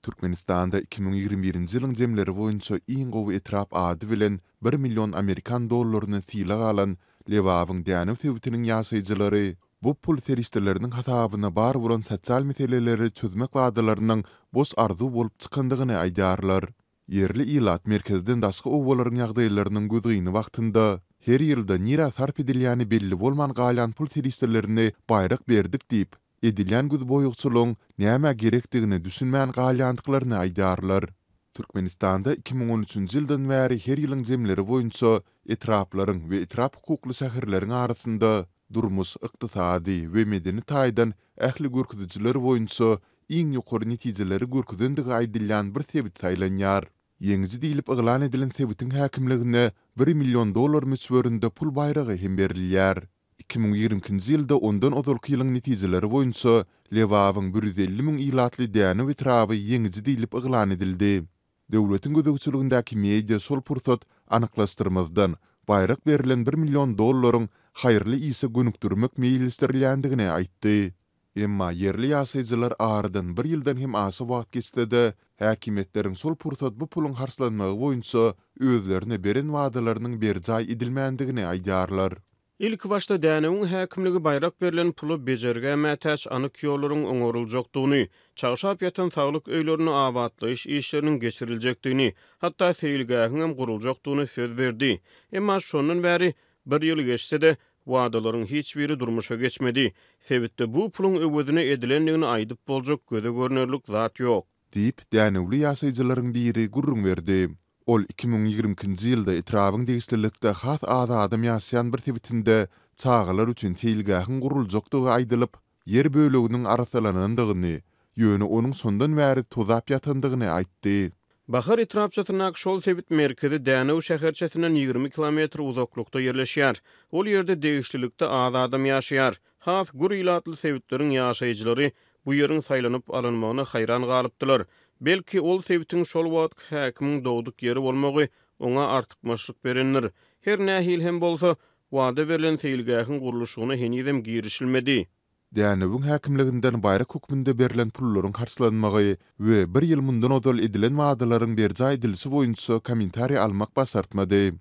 Türkmenistanda 2021-nji ýylyň jemleri boýunça iň gowy etrap ady bilen 1 million Amerikan dollaryny sylaga alan Lewawyň däne sebitiniň ýaşaýjylary bu pul teristleriniň hatabyna bar bolan sosial meseleleri çözmek wagdalarynyň bos arzu bolup çykandygyny aýdarlar. Yerli ilat merkezinden daşky owalaryň ýagdaýlarynyň gözüňi wagtynda her ýylda nira sarp edilýäni belli bolman galan pul teristlerini bayrak berdik diýip edilýän göz boýukçuluň näme gerekdigini düşünmän galyandyklaryny aýdarlar. Türkmenistanda 2013-nji ýyldan bäri her ýylyň jemleri boýunça etraplaryň we etrap hukukly şäherleriň arasynda durmuş, ykdysady we medeni taýdan ähli görkezjiler boýunça iň ýokary netijeleri görkezendigi aýdylýan bir sebit saýlanýar. Yeňizi diýilip yglan edilen sebitin häkimligine 1 million dollar müswöründe pul bayragy hem berilýär. 2020-nji ýylda ondan ozalky ýylyň netijeleri boýunça Lewawyň 150 000 ilatly däne etraby yeňizi diýilip yglan edildi. Döwletiň gözegçiligindäki media sol pursat anyklaşdyrmazdan bayrak berilen 1 million dollaryň haýyrly ýysa gönükdirmek meýilstirilýändigini aýtdy. Emma yerli ýaşaýjylar aradan 1 ýyldan hem aşy wagt geçdi-de häkimetleriň sol pursat bu puluň harslanmagy boýunça özlerine beren wagdalarynyň berjaý edilmändigini aýdarlar. İlk başta dänewiň häkimligi bayrak berilen pulu bejerge mätäç anyk ýollaryň oňoruljakdygyny, çagşap ýatan saglyk öýlerini awatlaýyş işleriniň geçiriljekdigini, hatda seýilgähiň hem guruljakdygyny söz berdi. Emma şondan bäri 1 ýyl geçse-de wagdalaryň hiç biri durmuşa geçmedi. Sebitde bu puluň öwedine edilendigini aýdyp boljak göze görnerlik zat ýok. Diýip dänewli ýaşaýjylaryň biri gurrun berdi. Ol 2020-nji ýylda etrabyň degislilikde has adam ýaşaýan bir sebitinde çağalar üçin seýilgähiň guruljakdygy aýdylyp, yer böleginiň arasalanandygyny, ýöne onuň sondan bäri tozap ýatandygyny aýtdy. Bahar etrapçatynak şol sebit merkezi Dänew şäherçesinden 20 kilometr uzaklykda ýerleşýär. Ol ýerde degislilikde adam ýaşaýar. Has gur ilatly sebitleriň ýaşaýjylary bu ýeriň saýlanyp alynmagyna haýran galypdylar. Belki ol sebitin şol wagt häkimiň dowduk ýeri bolmagy oňa artykmaşlyk berenler. Her nähil hem bolsa wada berilen seýilgähiň guruluşyna henüzem girişilmedi. Dänewiň häkimliginden bayrak hukmunda berilen pullaryň harslanmagy we 1 ýyl mundan ozal edilen wagdalaryň berjaý edilisi boýunça kommentariýa almak basartmady.